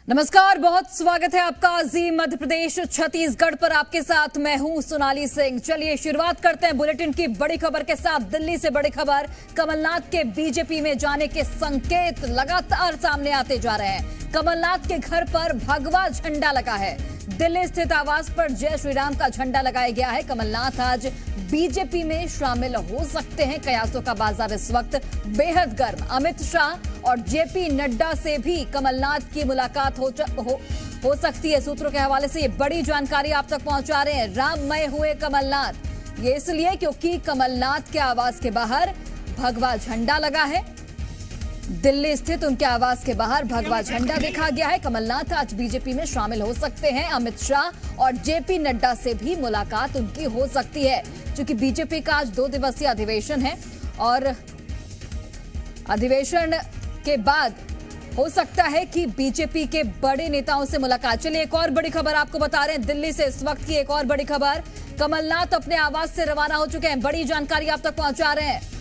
नमस्कार, बहुत स्वागत है आपका अजीम मध्य प्रदेश छत्तीसगढ़ पर। आपके साथ मैं हूं सोनाली सिंह। चलिए शुरुआत करते हैं बुलेटिन की बड़ी खबर के साथ। दिल्ली से बड़ी खबर, कमलनाथ के बीजेपी में जाने के संकेत लगातार सामने आते जा रहे हैं। कमलनाथ के घर पर भगवा झंडा लगा है। दिल्ली स्थित आवास पर जय श्री राम का झंडा लगाया गया है। कमलनाथ आज बीजेपी में शामिल हो सकते हैं। कयासों का बाजार इस वक्त बेहद गर्म। अमित शाह और जेपी नड्डा से भी कमलनाथ की मुलाकात हो सकती है। सूत्रों के हवाले से ये बड़ी जानकारी आप तक पहुंचा रहे हैं। राममय हुए कमलनाथ, ये इसलिए क्योंकि कमलनाथ के आवास के बाहर भगवा झंडा लगा है। दिल्ली स्थित उनके आवास के बाहर भगवा झंडा देखा गया है। कमलनाथ आज बीजेपी में शामिल हो सकते हैं। अमित शाह और जेपी नड्डा से भी मुलाकात उनकी हो सकती है, क्योंकि बीजेपी का आज 2 दिवसीय अधिवेशन है और अधिवेशन के बाद हो सकता है कि बीजेपी के बड़े नेताओं से मुलाकात। चलिए एक और बड़ी खबर आपको बता रहे हैं। दिल्ली से इस वक्त की एक और बड़ी खबर, कमलनाथ अपने आवास से रवाना हो चुके हैं। बड़ी जानकारी आप तक पहुंचा रहे हैं।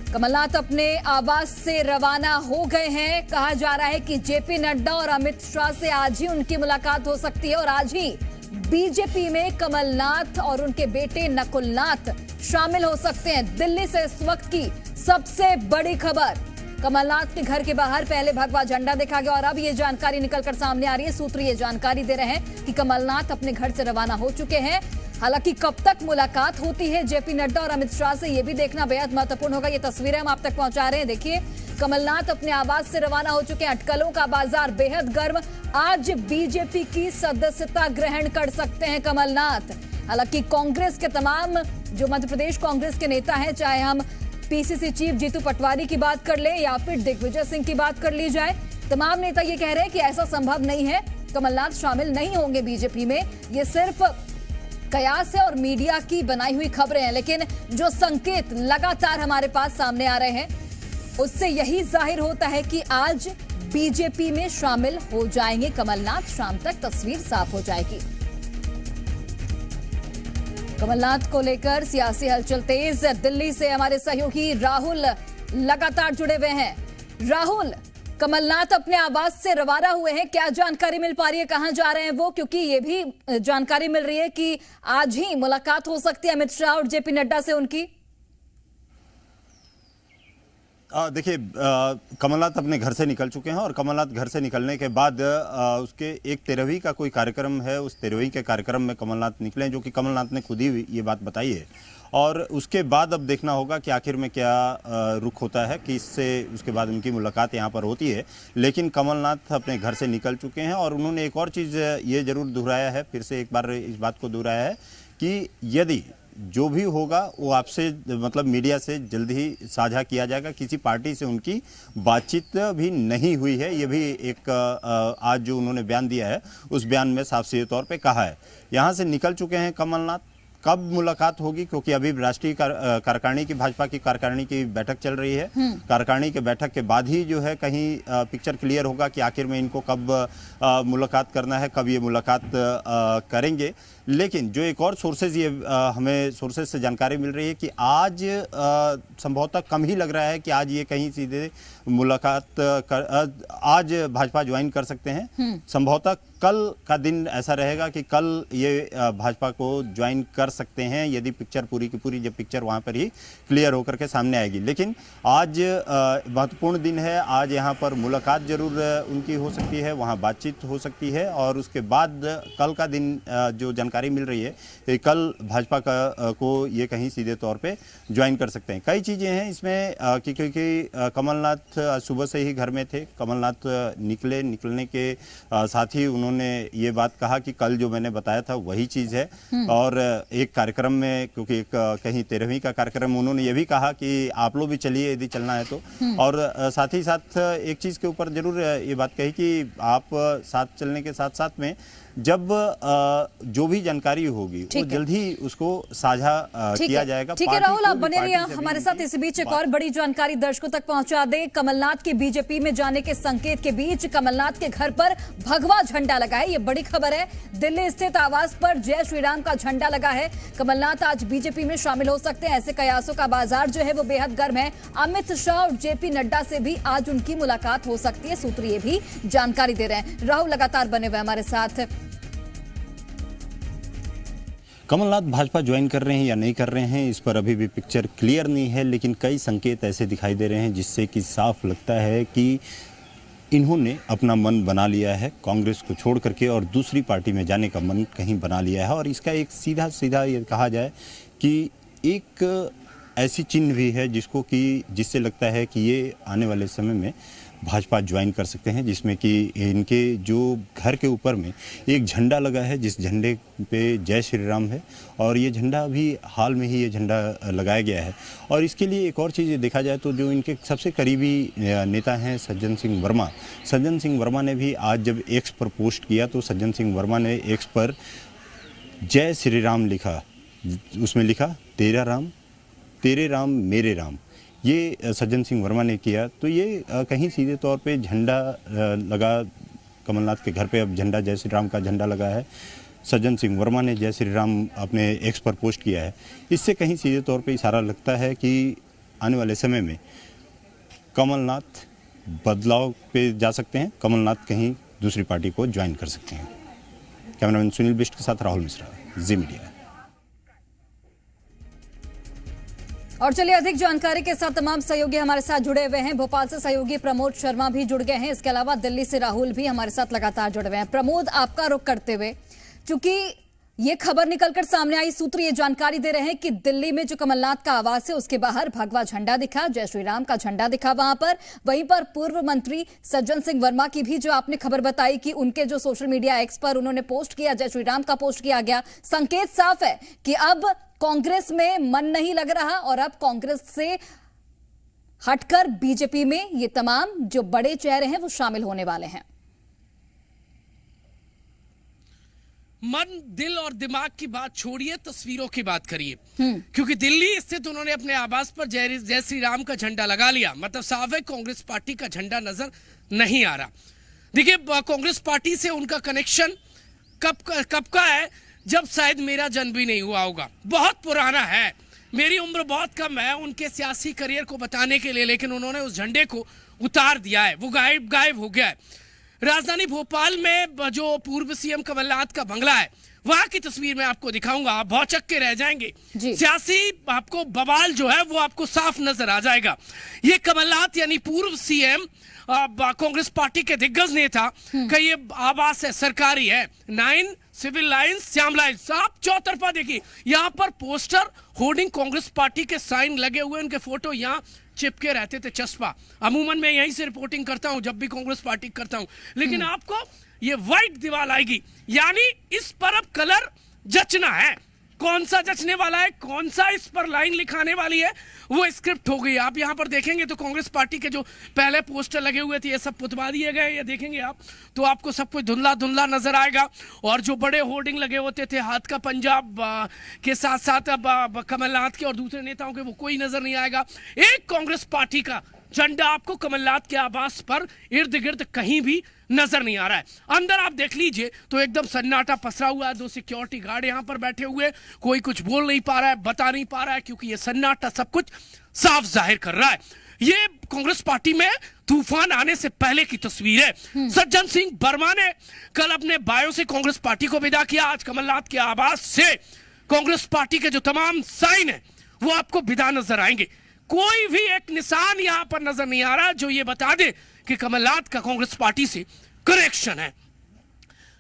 कमलनाथ अपने आवास से रवाना हो गए हैं। कहा जा रहा है कि जेपी नड्डा और अमित शाह से आज ही उनकी मुलाकात हो सकती है और आज ही बीजेपी में कमलनाथ और उनके बेटे नकुलनाथ शामिल हो सकते हैं। दिल्ली से इस वक्त की सबसे बड़ी खबर, कमलनाथ के घर के बाहर पहले भगवा झंडा देखा गया और अब ये जानकारी निकलकर सामने आ रही है। सूत्र ये जानकारी दे रहे हैं कि कमलनाथ अपने घर से रवाना हो चुके हैं। हालांकि कब तक मुलाकात होती है जेपी नड्डा और अमित शाह से, ये भी देखना बेहद महत्वपूर्ण होगा। ये तस्वीरें हम आप तक पहुंचा रहे हैं। देखिए, कमलनाथ अपने आवास से रवाना हो चुके हैं। अटकलों का बाजार बेहद गर्म। आज बीजेपी की सदस्यता ग्रहण कर सकते हैं कमलनाथ। हालांकि कांग्रेस के तमाम जो मध्य प्रदेश कांग्रेस के नेता हैं, चाहे हम पीसीसी चीफ जीतू पटवारी की बात कर लें या फिर दिग्विजय सिंह की बात कर ली जाए, तमाम नेता ये कह रहे हैं कि ऐसा संभव नहीं है, कमलनाथ शामिल नहीं होंगे बीजेपी में। ये सिर्फ कयास है और मीडिया की बनाई हुई खबरें हैं, लेकिन जो संकेत लगातार हमारे पास सामने आ रहे हैं उससे यही जाहिर होता है कि आज बीजेपी में शामिल हो जाएंगे कमलनाथ। शाम तक तस्वीर साफ हो जाएगी। कमलनाथ को लेकर सियासी हलचल तेज। दिल्ली से हमारे सहयोगी राहुल लगातार जुड़े हुए हैं। राहुल, कमलनाथ अपने आवास से रवाना हुए हैं, क्या जानकारी मिल पा रही है, कहां जा रहे हैं वो? क्योंकि ये भी जानकारी मिल रही है कि आज ही मुलाकात हो सकती है अमित शाह और जेपी नड्डा से उनकी। देखिए, कमलनाथ अपने घर से निकल चुके हैं और कमलनाथ घर से निकलने के बाद उसके एक 13वीं का कोई कार्यक्रम है, उस 13वीं के कार्यक्रम में कमलनाथ निकले, जो कि कमलनाथ ने खुद ही ये बात बताई है। और उसके बाद अब देखना होगा कि आखिर में क्या रुख होता है, कि इससे उसके बाद उनकी मुलाकात यहाँ पर होती है। लेकिन कमलनाथ अपने घर से निकल चुके हैं और उन्होंने एक और चीज़ ये ज़रूर दोहराया है, फिर से एक बार इस बात को दोहराया है कि यदि जो भी होगा वो आपसे, मतलब मीडिया से जल्द ही साझा किया जाएगा। किसी पार्टी से उनकी बातचीत भी नहीं हुई है, ये भी एक आज जो उन्होंने बयान दिया है उस बयान में साफ सीधे तौर पे कहा है। यहाँ से निकल चुके हैं कमलनाथ। कब मुलाकात होगी, क्योंकि अभी राष्ट्रीय कार्यकारिणी की, भाजपा की कार्यकारिणी की बैठक चल रही है। कार्यकारिणी के बैठक के बाद ही जो है कहीं पिक्चर क्लियर होगा कि आखिर में इनको कब मुलाकात करना है, कब ये मुलाकात करेंगे। लेकिन जो एक और सोर्सेज, ये हमें सोर्सेज से जानकारी मिल रही है कि आज संभवतः कम ही लग रहा है कि आज ये कहीं सीधे मुलाकात आज भाजपा ज्वाइन कर सकते हैं। संभवतः कल का दिन ऐसा रहेगा कि कल ये भाजपा को ज्वाइन कर सकते हैं, यदि पिक्चर पूरी की पूरी, जब पिक्चर वहाँ पर ही क्लियर होकर के सामने आएगी। लेकिन आज महत्वपूर्ण दिन है। आज यहाँ पर मुलाकात जरूर उनकी हो सकती है, वहाँ बातचीत हो सकती है और उसके बाद कल का दिन जो जानकारी मिल रही है, कल भाजपा को ये कहीं सीधे तौर पे ज्वाइन कर सकते हैं। कई चीज़ें हैं इसमें, क्योंकि कमलनाथ सुबह से ही घर में थे। कमलनाथ निकलने के साथ ही उन्होंने ये बात कहा कि कल जो मैंने बताया था वही चीज़ है। और एक कार्यक्रम में, क्योंकि एक कहीं 13वीं का कार्यक्रम, उन्होंने ये भी कहा कि आप लोग भी चलिए यदि चलना है तो। और साथ ही साथ एक चीज़ के ऊपर जरूर ये बात कही कि आप साथ चलने के साथ साथ में जब जो भी जानकारी होगी वो जल्द ही उसको साझा किया जाएगा। ठीक है राहुल, आप बने रहिए हमारे साथ। इस बीच एक और बड़ी जानकारी दर्शकों तक पहुंचा दें। कमलनाथ के बीजेपी में जाने के संकेत के बीच कमलनाथ के घर पर भगवा झंडा लगा है। ये बड़ी खबर है। दिल्ली स्थित आवास पर जय श्री राम का झंडा लगा है। कमलनाथ आज बीजेपी में शामिल हो सकते हैं, ऐसे कयासों का बाजार जो है वो बेहद गर्म है। अमित शाह और जेपी नड्डा से भी आज उनकी मुलाकात हो सकती है, सूत्र ये भी जानकारी दे रहे हैं। राहुल लगातार बने हुए हमारे साथ। कमलनाथ भाजपा ज्वाइन कर रहे हैं या नहीं कर रहे हैं, इस पर अभी भी पिक्चर क्लियर नहीं है, लेकिन कई संकेत ऐसे दिखाई दे रहे हैं जिससे कि साफ लगता है कि इन्होंने अपना मन बना लिया है कांग्रेस को छोड़ करके और दूसरी पार्टी में जाने का मन कहीं बना लिया है। और इसका एक सीधा सीधा ये कहा जाए कि एक ऐसी चिन्ह भी है जिससे लगता है कि ये आने वाले समय में भाजपा ज्वाइन कर सकते हैं, जिसमें कि इनके जो घर के ऊपर में एक झंडा लगा है, जिस झंडे पे जय श्री राम है। और ये झंडा अभी हाल में ही ये झंडा लगाया गया है। और इसके लिए एक और चीज़ देखा जाए तो जो इनके सबसे करीबी नेता हैं सज्जन सिंह वर्मा ने भी आज जब एक्स पर पोस्ट किया तो सज्जन सिंह वर्मा ने एक्स पर जय श्री राम लिखा। उसमें लिखा तेरे राम मेरे राम, ये सज्जन सिंह वर्मा ने किया। तो ये कहीं सीधे तौर पे झंडा लगा कमलनाथ के घर पे, अब झंडा जय श्री राम का झंडा लगा है। सज्जन सिंह वर्मा ने जय श्री राम अपने एक्स पर पोस्ट किया है। इससे कहीं सीधे तौर पे इशारा लगता है कि आने वाले समय में कमलनाथ बदलाव पे जा सकते हैं, कमलनाथ कहीं दूसरी पार्टी को ज्वाइन कर सकते हैं। कैमरामैन सुनील बिष्ट के साथ राहुल मिश्रा, जी मीडिया। और चलिए अधिक जानकारी के साथ तमाम सहयोगी हमारे साथ जुड़े हुए हैं। भोपाल से सहयोगी प्रमोद शर्मा भी जुड़ गए हैं। इसके अलावा दिल्ली से राहुल भी हमारे साथ लगातार जुड़े हुए हैं। प्रमोद, आपका रुख करते हुए, चूंकि ये खबर निकलकर सामने आई, सूत्र ये जानकारी दे रहे हैं कि दिल्ली में जो कमलनाथ का आवास है उसके बाहर भगवा झंडा दिखा, जय श्री राम का झंडा दिखा वहां पर। वहीं पर पूर्व मंत्री सज्जन सिंह वर्मा की भी जो आपने खबर बताई कि उनके जो सोशल मीडिया एक्स पर उन्होंने पोस्ट किया, जय श्री राम का पोस्ट किया गया। संकेत साफ है कि अब कांग्रेस में मन नहीं लग रहा और अब कांग्रेस से हटकर बीजेपी में ये तमाम जो बड़े चेहरे हैं वो शामिल होने वाले हैं। मन, दिल और दिमाग की बात छोड़िए, तस्वीरों की बात करिए। क्योंकि दिल्ली स्थित उन्होंने अपने आवास पर जय श्री राम का झंडा लगा लिया। मतलब साफ है कांग्रेस पार्टी का झंडा नजर नहीं आ रहा। देखिए, कांग्रेस पार्टी से उनका कनेक्शन कब का है, जब शायद मेरा जन्म भी नहीं हुआ होगा। बहुत पुराना है, मेरी उम्र बहुत कम है उनके सियासी करियर को बताने के लिए, लेकिन उन्होंने उस झंडे को उतार दिया है, वो गायब हो गया है। राजधानी भोपाल में जो पूर्व सीएम कमलनाथ का बंगला है, वहां की तस्वीर मैं आपको दिखाऊंगा, आप भौचक के रह जाएंगे। सियासी आपको बवाल जो है वो आपको साफ नजर आ जाएगा। ये कमलनाथ यानी पूर्व सीएम कांग्रेस पार्टी के दिग्गज नेता का ये आवास है, सरकारी है, 9 सिविल लाइन्स श्याम लाइन्स। आप चौतरफा देखिए, यहाँ पर पोस्टर, होर्डिंग, कांग्रेस पार्टी के साइन लगे हुए, उनके फोटो यहाँ चिपके रहते थे, चस्पा। अमूमन मैं यहीं से रिपोर्टिंग करता हूं जब भी कांग्रेस पार्टी करता हूं, लेकिन आपको ये व्हाइट दीवार आएगी, यानी इस पर अब कलर जचना है। कौन सा जचने वाला है, कौन सा इस पर लाइन लिखाने वाली है, वो स्क्रिप्ट हो गई। आप यहाँ पर देखेंगे तो कांग्रेस पार्टी के जो पहले पोस्टर लगे हुए थे ये सब पुतवा दिए गए। ये देखेंगे आप तो आपको सब कुछ धुंधला धुंधला नजर आएगा। और जो बड़े होर्डिंग लगे होते थे हाथ का पंजाब के साथ साथ अब कमलनाथ के और दूसरे नेताओं के, वो कोई नजर नहीं आएगा। एक कांग्रेस पार्टी का झंडा आपको कमलनाथ के आवास पर इर्द गिर्द कहीं भी नजर नहीं आ रहा है। अंदर आप देख लीजिए तो एकदम सन्नाटा पसरा हुआ है, 2 सिक्योरिटी गार्ड यहां पर बैठे हुए, कोई कुछ बोल नहीं पा रहा है, बता नहीं पा रहा है, क्योंकि ये सन्नाटा सब कुछ साफ जाहिर कर रहा है। ये कांग्रेस पार्टी में तूफान आने से पहले की तस्वीर है। सज्जन सिंह वर्मा ने कल अपने बायो से कांग्रेस पार्टी को विदा किया। आज कमलनाथ के आवास से कांग्रेस पार्टी के जो तमाम साइन है वो आपको विदा नजर आएंगे। कोई भी एक निशान यहां पर नजर नहीं आ रहा जो ये बता दे कि कमलनाथ का कांग्रेस पार्टी से कनेक्शन है।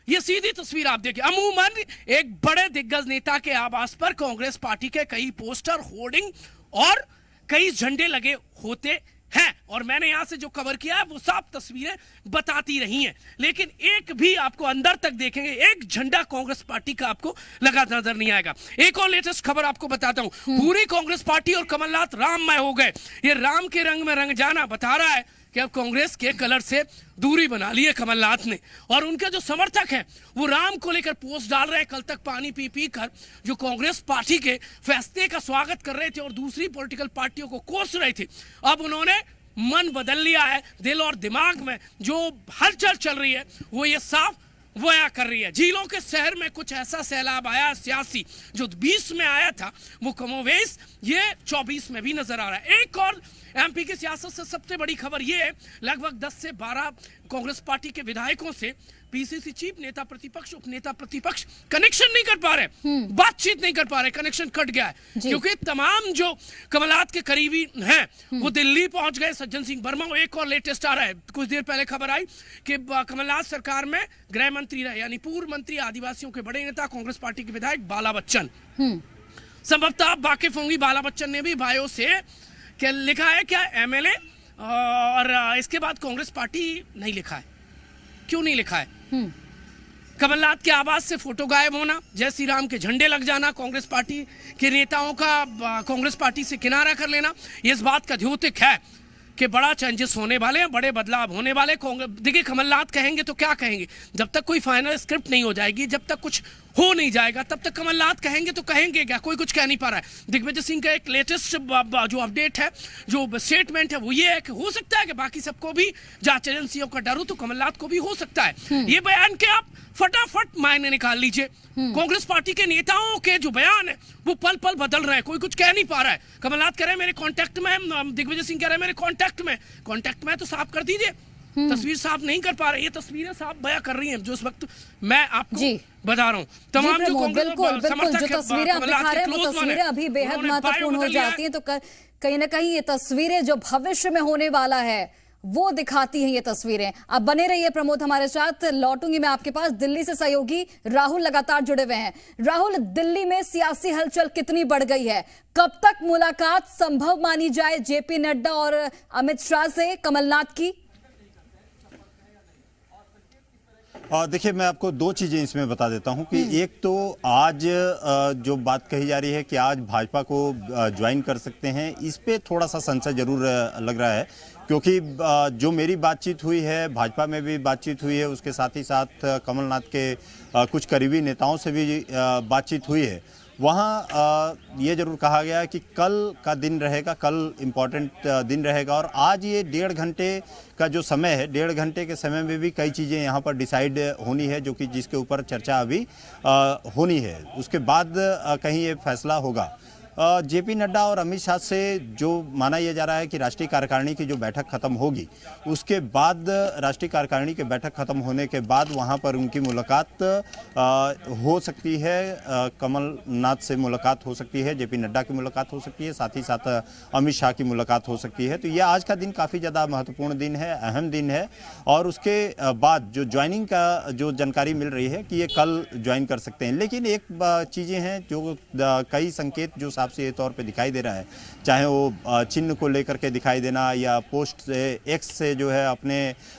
ये सीधी तस्वीर आप देखिए। अमूमन एक बड़े दिग्गज नेता के आवास पर कांग्रेस पार्टी के कई पोस्टर, होर्डिंग और कई झंडे लगे होते हैं, और मैंने यहां से जो कवर किया है वो साफ तस्वीरें बताती रही हैं। लेकिन एक भी आपको अंदर तक देखेंगे, एक झंडा कांग्रेस पार्टी का आपको लगा नजर नहीं आएगा। एक और लेटेस्ट खबर आपको बताता हूं, पूरी कांग्रेस पार्टी और कमलनाथ राममय हो गए। ये राम के रंग में रंग जाना बता रहा है कि अब कांग्रेस के कलर से दूरी बना ली है कमलनाथ ने, और उनके जो समर्थक हैं वो राम को लेकर पोस्ट डाल रहे हैं। कल तक पानी पी पी कर जो कांग्रेस पार्टी के फैसले का स्वागत कर रहे थे और दूसरी पॉलिटिकल पार्टियों को कोस रहे थे, अब उन्होंने मन बदल लिया है। दिल और दिमाग में जो हलचल चल रही है वो ये साफ वया कर रही है। झीलों के शहर में कुछ ऐसा सैलाब आया सियासी जो 20 में आया था वो कमोवेश ये 24 में भी नजर आ रहा है। एक और एमपी की सियासत से सबसे बड़ी खबर ये है, लगभग 10 से 12 कांग्रेस पार्टी के विधायकों से पीसीसी चीफ, नेता प्रतिपक्ष, उपनेता प्रतिपक्ष कनेक्शन नहीं कर पा रहे, बातचीत नहीं कर पा रहे, कनेक्शन कट गया है क्योंकि तमाम जो कमलनाथ के करीबी हैं वो दिल्ली पहुंच गए। सज्जन सिंह वर्मा, एक और लेटेस्ट आ रहा है, कुछ देर पहले खबर आई कि कमलनाथ सरकार में गृह मंत्री रहे यानी पूर्व मंत्री, आदिवासियों के बड़े नेता, कांग्रेस पार्टी के विधायक बाला बच्चन। संभवतः आप वाकिफ होंगी, बाला बच्चन ने भी बायो से क्या लिखा है, क्या एमएलए, और इसके बाद कांग्रेस पार्टी नहीं लिखा है। क्यों नहीं लिखा है? कमलनाथ के आवाज से फोटो गायब होना, जय श्री राम के झंडे लग जाना, कांग्रेस पार्टी के नेताओं का कांग्रेस पार्टी से किनारा कर लेना, ये इस बात का द्योतक है कि बड़ा चेंजेस होने वाले हैं, बड़े बदलाव होने वाले। देखिए कमलनाथ कहेंगे तो क्या कहेंगे, जब तक कोई फाइनल स्क्रिप्ट नहीं हो जाएगी, जब तक कुछ हो नहीं जाएगा, तब तक कमलनाथ कहेंगे तो कहेंगे क्या, कोई कुछ कह नहीं पा रहा है। दिग्विजय सिंह का एक लेटेस्ट जो अपडेट है, जो स्टेटमेंट है वो ये है कि हो सकता है कि बाकी सबको भी जांच एजेंसियों का डर हो तो कमलनाथ को भी हो सकता है। ये बयान के आप फटाफट मायने निकाल लीजिए। कांग्रेस पार्टी के नेताओं के जो बयान है वो पल पल बदल रहे हैं, कोई कुछ कह नहीं पा रहा है। कमलनाथ कह रहे हैं मेरे कांटेक्ट में, दिग्विजय सिंह कह रहे हैं मेरे कांटेक्ट में तो साफ कर दीजिए। तस्वीर साफ नहीं कर पा रहे, ये तस्वीरें साफ बयां कर रही हैं जो इस वक्त मैं आपको बता रहा हूँ। तमाम जो बिल्कुल जो तस्वीरें आप दिखा रहे हैं वो तस्वीरें अभी बेहद महत्वपूर्ण हो जाती हैं, तो कहीं ना कहीं ये तस्वीरें जो भविष्य में होने वाला है वो दिखाती हैं ये तस्वीरें। अब बने रहिए प्रमोद हमारे साथ, लौटूंगी मैं आपके पास। दिल्ली से सहयोगी राहुल लगातार जुड़े हुए हैं। राहुल, दिल्ली में सियासी हलचल कितनी बढ़ गई है, कब तक मुलाकात संभव मानी जाए जेपी नड्डा और अमित शाह से कमलनाथ की? देखिए मैं आपको दो चीज़ें इसमें बता देता हूं कि एक तो आज जो बात कही जा रही है कि आज भाजपा को ज्वाइन कर सकते हैं, इस पे थोड़ा सा संशय जरूर लग रहा है क्योंकि जो मेरी बातचीत हुई है, भाजपा में भी बातचीत हुई है, उसके साथ ही साथ कमलनाथ के कुछ करीबी नेताओं से भी बातचीत हुई है। वहाँ ये जरूर कहा गया है कि कल का दिन रहेगा, कल इम्पॉर्टेंट दिन रहेगा और आज ये 1.5 घंटे का जो समय है, 1.5 घंटे के समय में भी कई चीज़ें यहाँ पर डिसाइड होनी है, जो कि जिसके ऊपर चर्चा अभी होनी है। उसके बाद कहीं ये फैसला होगा। जेपी नड्डा और अमित शाह से जो माना यह जा रहा है कि राष्ट्रीय कार्यकारिणी की जो बैठक खत्म होगी, उसके बाद राष्ट्रीय कार्यकारिणी की बैठक खत्म होने के बाद वहां पर उनकी मुलाकात हो सकती है, कमलनाथ से मुलाकात हो सकती है, जेपी नड्डा की मुलाकात हो सकती है, साथ ही साथ अमित शाह की मुलाकात हो सकती है। तो ये आज का दिन काफ़ी ज़्यादा महत्वपूर्ण दिन है, अहम दिन है। और उसके बाद जो ज्वाइनिंग का जो जानकारी मिल रही है कि ये कल ज्वाइन कर सकते हैं। लेकिन एक चीज़ें हैं जो कई संकेत जो से तौर पे दिखाई दे रहा है, चाहे वो चिन्ह को लेकर के दिखाई देना या पोस्ट से एक्स से जो है अपने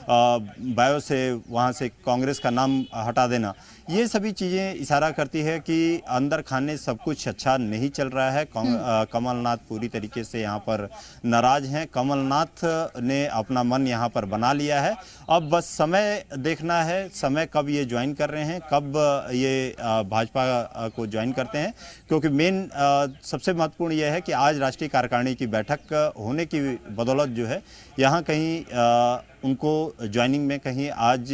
बायो से वहाँ से कांग्रेस का नाम हटा देना, ये सभी चीज़ें इशारा करती है कि अंदर खाने सब कुछ अच्छा नहीं चल रहा है। कमलनाथ पूरी तरीके से यहाँ पर नाराज हैं। कमलनाथ ने अपना मन यहाँ पर बना लिया है, अब बस समय देखना है, समय कब ये ज्वाइन कर रहे हैं, कब ये भाजपा को ज्वाइन करते हैं। क्योंकि मेन सबसे महत्वपूर्ण यह है कि आज राष्ट्रीय कार्यकारिणी की बैठक होने की बदौलत जो है यहाँ कहीं उनको ज्वाइनिंग में कहीं आज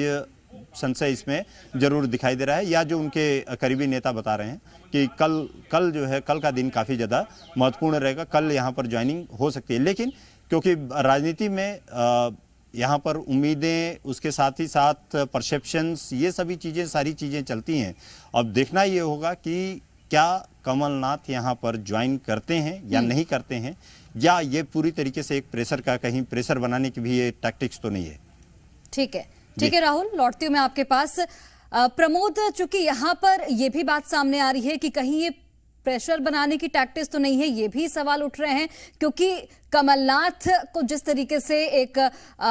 संशय इसमें जरूर दिखाई दे रहा है, या जो उनके करीबी नेता बता रहे हैं कि कल जो है, कल का दिन काफ़ी ज़्यादा महत्वपूर्ण रहेगा, कल यहाँ पर ज्वाइनिंग हो सकती है। लेकिन क्योंकि राजनीति में यहाँ पर उम्मीदें, उसके साथ ही साथ परसेप्शंस, ये सभी चीज़ें, सारी चीज़ें चलती हैं। अब देखना ये होगा कि क्या कमलनाथ यहाँ पर ज्वाइन करते हैं या नहीं करते हैं, या ये पूरी तरीके से एक प्रेशर का, कहीं प्रेशर बनाने की भी ये टैक्टिक्स तो नहीं है। ठीक है राहुल, लौटती हूँ मैं आपके पास। प्रमोद, चूंकि यहाँ पर यह भी बात सामने आ रही है कि कहीं ये प्रेशर बनाने की टैक्टिक्स तो नहीं है, ये भी सवाल उठ रहे हैं, क्योंकि कमलनाथ को जिस तरीके से एक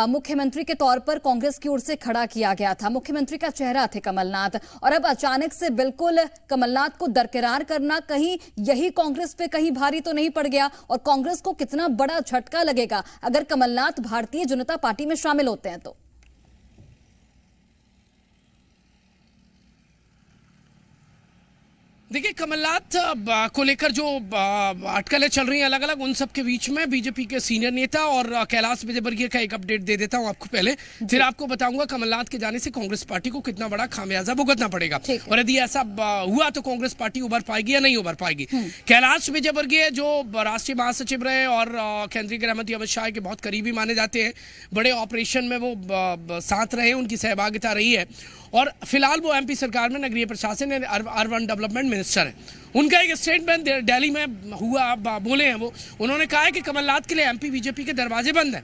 मुख्यमंत्री के तौर पर कांग्रेस की ओर से खड़ा किया गया था, मुख्यमंत्री का चेहरा थे कमलनाथ, और अब अचानक से बिल्कुल कमलनाथ को दरकिनार करना, कहीं यही कांग्रेस पे कहीं भारी तो नहीं पड़ गया? और कांग्रेस को कितना बड़ा झटका लगेगा अगर कमलनाथ भारतीय जनता पार्टी में शामिल होते हैं तो? देखिए, कमलनाथ को लेकर जो अटकलें चल रही हैं अलग अलग, उन सब के बीच में बीजेपी के सीनियर नेता और कैलाश विजयवर्गीय का एक अपडेट दे देता हूं आपको पहले, फिर आपको बताऊंगा कमलनाथ के जाने से कांग्रेस पार्टी को कितना बड़ा खामियाजा भुगतना पड़ेगा, और यदि ऐसा हुआ तो कांग्रेस पार्टी उभर पाएगी या नहीं उभर पाएगी। कैलाश विजयवर्गीय जो राष्ट्रीय महासचिव रहे और केंद्रीय गृह मंत्री अमित शाह के बहुत करीबी माने जाते हैं, बड़े ऑपरेशन में वो साथ रहे, उनकी सहभागिता रही है, और फिलहाल वो एमपी सरकार में नगरीय प्रशासन अर्बन डेवलपमेंट मिनिस्टर है। उनका एक स्टेटमेंट दिल्ली में हुआ, बोले हैं वो, उन्होंने कहा है कि कमलनाथ के लिए एमपी बीजेपी के दरवाजे बंद हैं,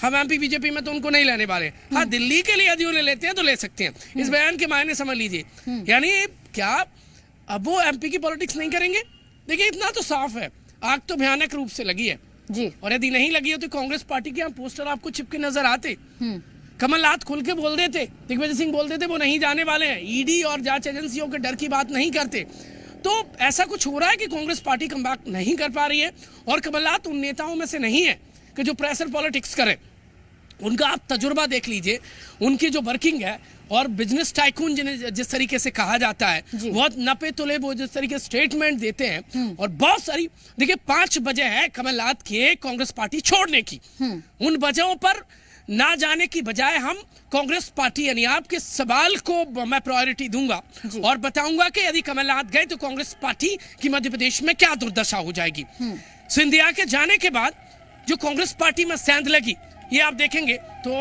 हम एमपी बीजेपी में तो उनको नहीं लेने वाले। हाँ, दिल्ली के लिए यदि उन्हें लेते हैं तो ले सकते हैं, इस बयान के मायने समझ लीजिए। यानी क्या अब वो एमपी की पॉलिटिक्स नहीं करेंगे? देखिए, इतना तो साफ है, आग तो भयानक रूप से लगी है जी, और यदि नहीं लगी हो तो कांग्रेस पार्टी के यहाँ पोस्टर आपको चिपके नजर आते। कमलनाथ खुल के बोल देते, दिग्विजय सिंह बोल देते वो नहीं जाने वाले हैं, ईडी और जांच एजेंसियों के डर की बात नहीं करते। तो ऐसा कुछ हो रहा है कि कांग्रेस पार्टी कमबैक नहीं कर पा रही है, और कमलनाथ उन नेताओं में से नहीं है कि जो प्रेशर पॉलिटिक्स करे। उनका आप तजुर्बा देख लीजिए, उनकी जो वर्किंग है, और बिजनेस टाइकून जिन्हें जिस तरीके से कहा जाता है, बहुत नपे तुले वो जिस तरीके से स्टेटमेंट देते हैं, और बहुत सारी, देखिए 5 वजह है कमलनाथ के कांग्रेस पार्टी छोड़ने की। उन वजहों पर ना जाने की बजाय हम कांग्रेस पार्टी, यानी आपके सवाल को मैं प्रायोरिटी दूंगा और बताऊंगा कि यदि कमलनाथ गए तो कांग्रेस पार्टी की मध्य प्रदेश में क्या दुर्दशा हो जाएगी। सिंधिया के जाने के बाद जो कांग्रेस पार्टी में सेंध लगी, ये आप देखेंगे तो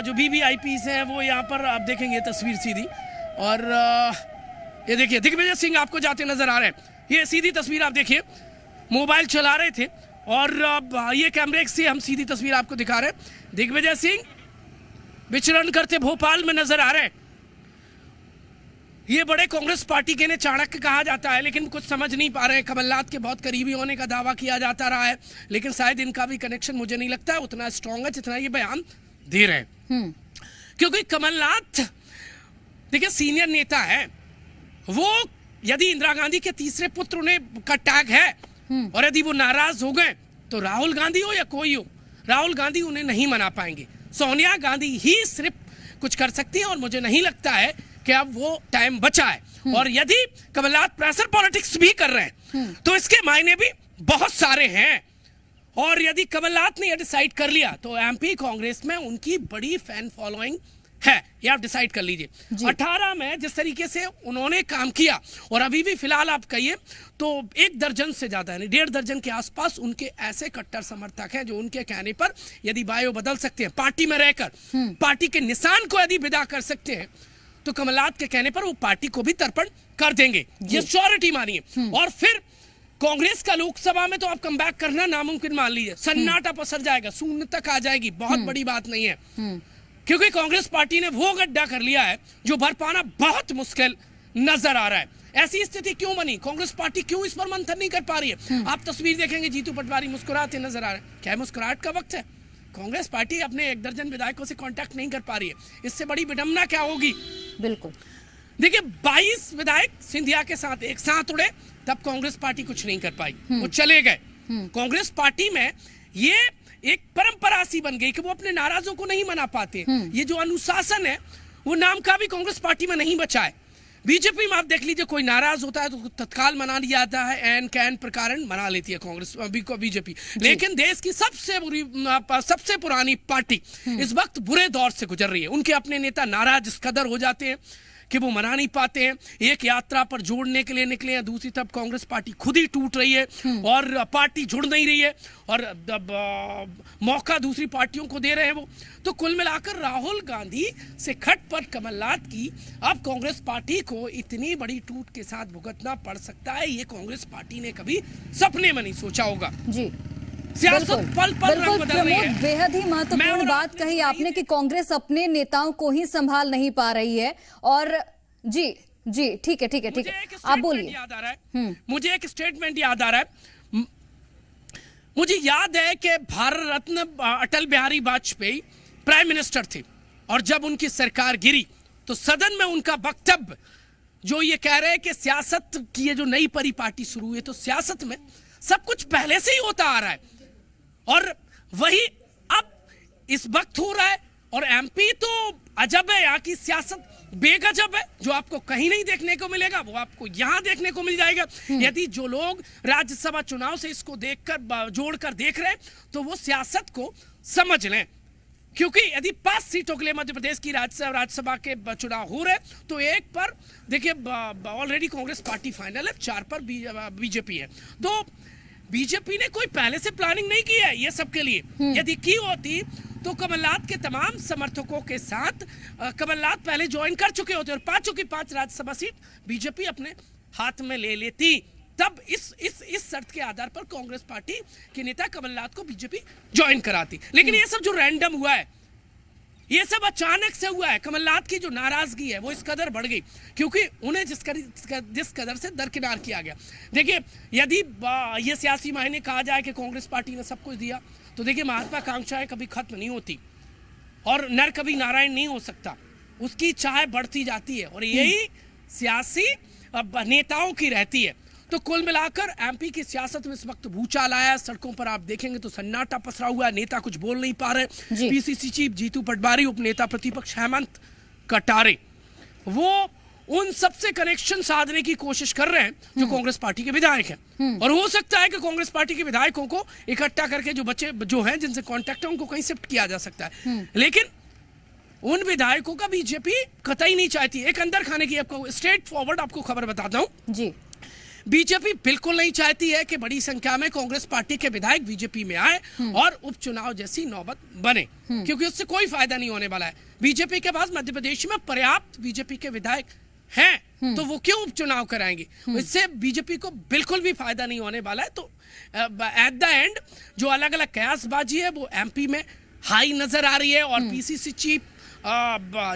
जो वीवीआईपीस हैं वो यहाँ पर आप देखेंगे तस्वीर सीधी, और ये देखिए दिग्विजय सिंह आपको जाते नजर आ रहे हैं। ये सीधी तस्वीर आप देखिए, मोबाइल चला रहे थे, और ये कैमरे से हम सीधी तस्वीर आपको दिखा रहे हैं। दिग्विजय सिंह विचरण करते भोपाल में नजर आ रहे हैं। ये बड़े कांग्रेस पार्टी के ने चाणक्य कहा जाता है, लेकिन कुछ समझ नहीं पा रहे हैं। कमलनाथ के बहुत करीबी होने का दावा किया जाता रहा है, लेकिन शायद इनका भी कनेक्शन मुझे नहीं लगता है उतना स्ट्रांग है जितना ये बयान दे रहे हैं। क्योंकि कमलनाथ देखिए सीनियर नेता है, वो यदि इंदिरा गांधी के तीसरे पुत्र ने का टैग है, और यदि वो नाराज हो गए तो राहुल गांधी हो या कोई हो, राहुल गांधी उन्हें नहीं मना पाएंगे। सोनिया गांधी ही सिर्फ कुछ कर सकती है, और मुझे नहीं लगता है कि अब वो टाइम बचा है। और यदि कमलनाथ प्रेशर पॉलिटिक्स भी कर रहे हैं तो इसके मायने भी बहुत सारे हैं। और यदि कमलनाथ ने यह डिसाइड कर लिया तो एमपी कांग्रेस में उनकी बड़ी फैन फॉलोइंग है, ये आप डिसाइड कर लीजिए। 18 में जिस तरीके से उन्होंने काम किया, और अभी भी फिलहाल आप कहिए तो 1 दर्जन से ज्यादा, यानी 1.5 दर्जन के आसपास उनके ऐसे कट्टर समर्थक हैं जो उनके कहने पर यदि बायो बदल सकते हैं, पार्टी में रहकर पार्टी के निशान को यदि विदा कर सकते हैं, तो कमलनाथ के कहने पर वो पार्टी को भी तर्पण कर देंगे, ये श्योरिटी मानिए। और फिर कांग्रेस का लोकसभा में तो आप कमबैक करना नामुमकिन मान लीजिए, सन्नाटा पसर जाएगा, शून्य तक आ जाएगी, बहुत बड़ी बात नहीं है, क्योंकि कांग्रेस पार्टी ने वो गड्ढा कर लिया है जो भर पाना बहुत मुश्किल नजर आ रहा है। ऐसी स्थिति क्यों बनी? कांग्रेस पार्टी क्यों इस पर मंथन नहीं कर पा रही है? आप तस्वीर देखेंगे, जीतू पटवारी मुस्कुराते नजर आ रहे हैं। क्या मुस्कुराहट का वक्त है? कांग्रेस पार्टी अपने 1 दर्जन विधायकों से कांटेक्ट नहीं कर पा रही है, इससे बड़ी विडंबना क्या होगी? बिल्कुल देखिए, 22 विधायक सिंधिया के साथ एक साथ उड़े, तब कांग्रेस पार्टी कुछ नहीं कर पाई, वो चले गए। कांग्रेस पार्टी में ये एक परंपरा सी बन गई कि वो अपने नाराजों को नहीं मना पाते। ये जो अनुशासन है वो नाम का भी कांग्रेस पार्टी में नहीं बचा है। बीजेपी में आप देख लीजिए, कोई नाराज होता है तो तत्काल मना लिया जाता है, एन कैन प्रकारन मना लेती है कांग्रेस बीजेपी। लेकिन देश की सबसे पुरानी पार्टी इस वक्त बुरे दौर से गुजर रही है। उनके अपने नेता नाराज इस कदर हो जाते हैं कि वो मना नहीं पाते हैं। एक यात्रा पर जोड़ने के लिए निकले हैं, दूसरी तरफ कांग्रेस पार्टी खुद ही टूट रही है और पार्टी जुड़ नहीं रही है, और मौका दूसरी पार्टियों को दे रहे हैं वो। तो कुल मिलाकर राहुल गांधी से खट पर कमलनाथ की अब कांग्रेस पार्टी को इतनी बड़ी टूट के साथ भुगतना पड़ सकता है, ये कांग्रेस पार्टी ने कभी सपने में नहीं सोचा होगा। जी सियासत पल पल रंग बदल रही है। बेहद ही महत्वपूर्ण बात कही आपने कि कांग्रेस अपने नेताओं को ही संभाल नहीं पा रही है। और जी जी ठीक है ठीक है ठीक है, आप बोलिए। याद आ रहा है मुझे एक स्टेटमेंट याद आ रहा है। मुझे याद है कि भारत रत्न अटल बिहारी वाजपेयी प्राइम मिनिस्टर थे और जब उनकी सरकार गिरी तो सदन में उनका वक्तव्य जो ये कह रहे हैं कि सियासत की ये जो नई परिपाटी शुरू हुई है तो सियासत में सब कुछ पहले से ही होता आ रहा है और वही अब इस वक्त हो रहा है। और एमपी तो अजब है, यहाँ की सियासत बेगजब है, जो आपको कहीं नहीं देखने को मिलेगा वो आपको यहाँ देखने को मिल जाएगा। यदि जो लोग राज्यसभा चुनाव से इसको देखकर जोड़कर देख रहे हैं तो वो सियासत को समझ लें, क्योंकि यदि 5 सीटों के लिए मध्य प्रदेश की राज्यसभा के चुनाव हो रहे तो एक पर देखिए ऑलरेडी कांग्रेस पार्टी फाइनल है, 4 पर बीजेपी है। तो बीजेपी ने कोई पहले से प्लानिंग नहीं की है ये सब के लिए। यदि की होती तो कमलनाथ के तमाम समर्थकों के साथ कमलनाथ पहले ज्वाइन कर चुके होते और 5 की 5 राज्यसभा सीट बीजेपी अपने हाथ में ले लेती। तब इस शर्त के आधार पर कांग्रेस पार्टी के नेता कमलनाथ को बीजेपी ज्वाइन कराती। लेकिन ये सब जो रैंडम हुआ है, ये सब अचानक से हुआ है। कमलनाथ की जो नाराजगी है वो इस कदर बढ़ गई क्योंकि उन्हें जिस कदर से दरकिनार किया गया। देखिए यदि ये सियासी मायने कहा जाए कि कांग्रेस पार्टी ने सब कुछ दिया तो देखिए महत्वाकांक्षाएं कभी खत्म नहीं होती और नर कभी नारायण नहीं हो सकता, उसकी चाह बढ़ती जाती है और यही सियासी नेताओं की रहती है। तो कुल मिलाकर एमपी की सियासत में इस वक्त भूचाल आया। सड़कों पर आप देखेंगे तो सन्नाटा पसरा हुआ है, नेता कुछ बोल नहीं पा रहे। पीसीसी चीफ जीतू पटवारी, उपनेता प्रतिपक्ष हेमंत कटारे, वो उन सबसे कनेक्शन साधने की कोशिश कर रहे हैं जो कांग्रेस पार्टी के विधायक हैं और हो सकता है कि कांग्रेस पार्टी के विधायकों को इकट्ठा करके जो बच्चे जो हैं जिनसे कांटेक्ट है उनको कहीं शिफ्ट किया जा सकता है। लेकिन उन विधायकों का बीजेपी कतई नहीं चाहती। एक अंदर खाने की आपको स्ट्रेट फॉरवर्ड आपको खबर बताता हूं जी। बीजेपी बिल्कुल नहीं चाहती है कि बड़ी संख्या में कांग्रेस पार्टी के विधायक बीजेपी में आए और उपचुनाव जैसी नौबत बने, क्योंकि उससे कोई फायदा नहीं होने वाला है। बीजेपी के पास मध्य प्रदेश में पर्याप्त बीजेपी के विधायक हैं तो वो क्यों उपचुनाव कराएंगे, इससे बीजेपी को बिल्कुल भी फायदा नहीं होने वाला है। तो एट द एंड जो अलग अलग कयासबाजी है वो एमपी में हाई नजर आ रही है और पीसीसी चीफ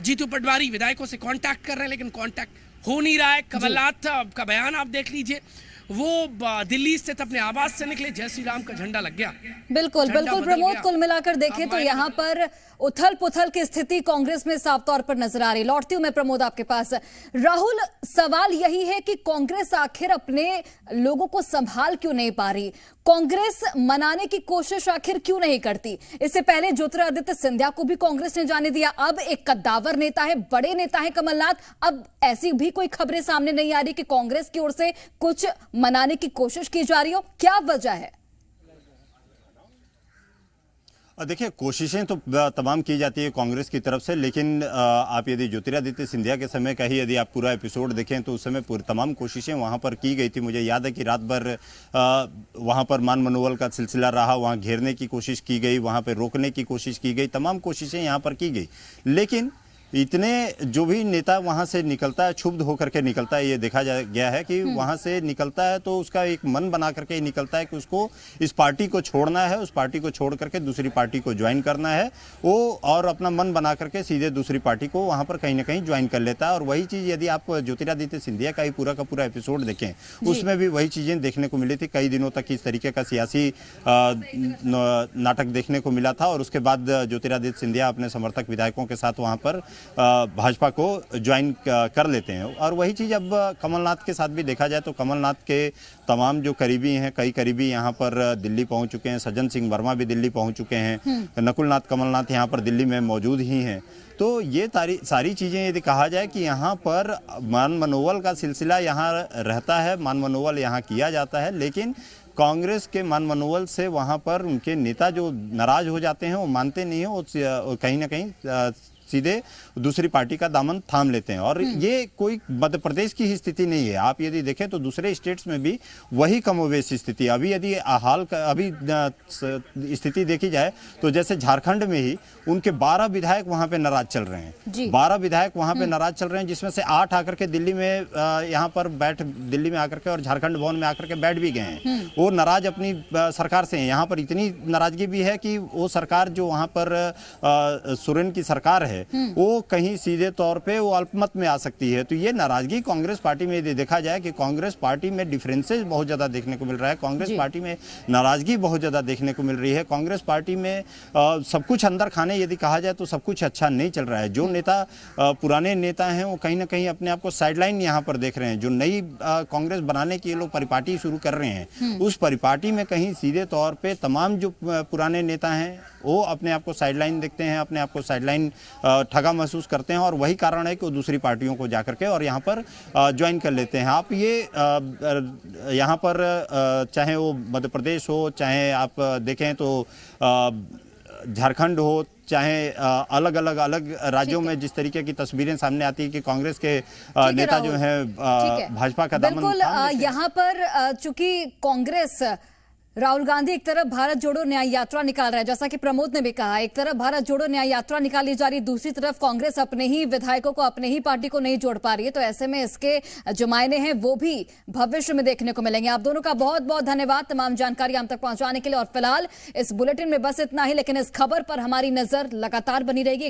जीतू पटवारी विधायकों से कांटेक्ट कर रहे हैं लेकिन कांटेक्ट हो नहीं रहा है। कमलनाथ का बयान आप देख लीजिए, वो दिल्ली स्थित अपने आवास से निकले, जय श्री राम का झंडा लग गया। बिल्कुल बिल्कुल प्रमोद, कुल मिलाकर देखें तो यहाँ पर उथल पुथल की स्थिति कांग्रेस में साफ तौर पर नजर आ रही। लौटती हूं मैं प्रमोद आपके पास। राहुल, सवाल यही है कि कांग्रेस आखिर अपने लोगों को संभाल क्यों नहीं पा रही, कांग्रेस मनाने की कोशिश आखिर क्यों नहीं करती। इससे पहले ज्योतिरादित्य सिंधिया को भी कांग्रेस ने जाने दिया, अब एक कद्दावर नेता है, बड़े नेता है कमलनाथ, अब ऐसी भी कोई खबरें सामने नहीं आ रही कि कांग्रेस की ओर से कुछ मनाने की कोशिश की जा रही हो, क्या वजह है? देखिए कोशिशें तो तमाम की जाती है कांग्रेस की तरफ से, लेकिन आप यदि ज्योतिरादित्य सिंधिया के समय का ही यदि आप पूरा एपिसोड देखें तो उस समय पूरी तमाम कोशिशें वहां पर की गई थी। मुझे याद है कि रात भर वहां पर मान मनोबल का सिलसिला रहा, वहां घेरने की कोशिश की गई, वहां पर रोकने की कोशिश की गई, तमाम कोशिशें यहाँ पर की गई। लेकिन इतने जो भी नेता वहां से निकलता है क्षुब्ध होकर के निकलता है, ये देखा गया है कि वहां से निकलता है तो उसका एक मन बना करके ही निकलता है कि उसको इस पार्टी को छोड़ना है, उस पार्टी को छोड़ करके दूसरी पार्टी को ज्वाइन करना है वो, और अपना मन बना करके सीधे दूसरी पार्टी को वहां पर कहीं ना कहीं ज्वाइन कर लेता है। और वही चीज यदि आप ज्योतिरादित्य सिंधिया का ही पूरा का पूरा एपिसोड देखें उसमें भी वही चीजें देखने को मिली थी। कई दिनों तक इस तरीके का सियासी नाटक देखने को मिला था और उसके बाद ज्योतिरादित्य सिंधिया अपने समर्थक विधायकों के साथ वहां पर भाजपा को ज्वाइन कर लेते हैं। और वही चीज़ अब कमलनाथ के साथ भी देखा जाए तो कमलनाथ के तमाम जो करीबी हैं, कई करीबी यहाँ पर दिल्ली पहुँच चुके हैं। सज्जन सिंह वर्मा भी दिल्ली पहुँच चुके हैं, नकुलनाथ कमलनाथ यहाँ पर दिल्ली में मौजूद ही हैं। तो ये सारी चीज़ें यदि कहा जाए कि यहाँ पर मान मनोबल का सिलसिला यहाँ रहता है, मान मनोबल यहाँ किया जाता है, लेकिन कांग्रेस के मान मनोबल से वहाँ पर उनके नेता जो नाराज हो जाते हैं वो मानते नहीं हैं, वो कहीं ना कहीं सीधे दूसरी पार्टी का दामन थाम लेते हैं। और ये कोई मध्य प्रदेश की ही स्थिति नहीं है, आप यदि देखें तो दूसरे स्टेट्स में भी वही कमोवेश स्थिति। अभी यदि अभी स्थिति देखी जाए तो जैसे झारखंड में ही उनके 12 विधायक वहां पे नाराज चल रहे हैं, 12 विधायक वहां पे नाराज चल रहे हैं, जिसमें से 8 आकर के दिल्ली में यहाँ पर दिल्ली में आकर के और झारखंड भवन में आकर के बैठ भी गए हैं। वो नाराज अपनी सरकार से हैं। यहाँ पर इतनी नाराजगी भी है कि वो सरकार जो वहाँ पर सोरेन की सरकार है है वो कहीं सीधे तौर पे वो अल्पमत में आ सकती है। तो ये नाराजगी कांग्रेस पार्टी में यदि देखा जाए कि कांग्रेस पार्टी में डिफरेंसेस बहुत ज्यादा देखने को मिल रहा है, कांग्रेस पार्टी में नाराजगी बहुत ज्यादा देखने को मिल रही है, कांग्रेस पार्टी में सब कुछ अंदर खाने यदि कहा जाए तो सब कुछ अच्छा नहीं चल रहा है। जो नेता पुराने नेता हैं वो कहीं ना कहीं अपने आप को साइडलाइन यहाँ पर देख रहे हैं। जो नई कांग्रेस बनाने की लोग परिपाटी शुरू कर रहे हैं उस परिपाटी में कहीं सीधे तौर पे तमाम जो पुराने नेता हैं वो अपने आप को साइडलाइन देखते हैं, अपने आप को साइडलाइन ठगा महसूस करते हैं और वही कारण है कि वो दूसरी पार्टियों को जाकर के और यहाँ पर ज्वाइन कर लेते हैं। आप ये यहाँ पर चाहे वो मध्य प्रदेश हो, चाहे आप देखें तो झारखंड हो, चाहे अलग अलग राज्यों में जिस तरीके की तस्वीरें सामने आती है कि कांग्रेस के नेता जो है भाजपा का दामन बिल्कुल यहाँ पर चूंकि कांग्रेस राहुल गांधी एक तरफ भारत जोड़ो न्याय यात्रा निकाल रहा है, जैसा कि प्रमोद ने भी कहा, एक तरफ भारत जोड़ो न्याय यात्रा निकाली जा रही, दूसरी तरफ कांग्रेस अपने ही विधायकों को, अपने ही पार्टी को नहीं जोड़ पा रही है। तो ऐसे में इसके जो मायने हैं वो भी भविष्य में देखने को मिलेंगे। आप दोनों का बहुत बहुत धन्यवाद तमाम जानकारी हम तक पहुंचाने के लिए। और फिलहाल इस बुलेटिन में बस इतना ही, लेकिन इस खबर पर हमारी नजर लगातार बनी रहेगी।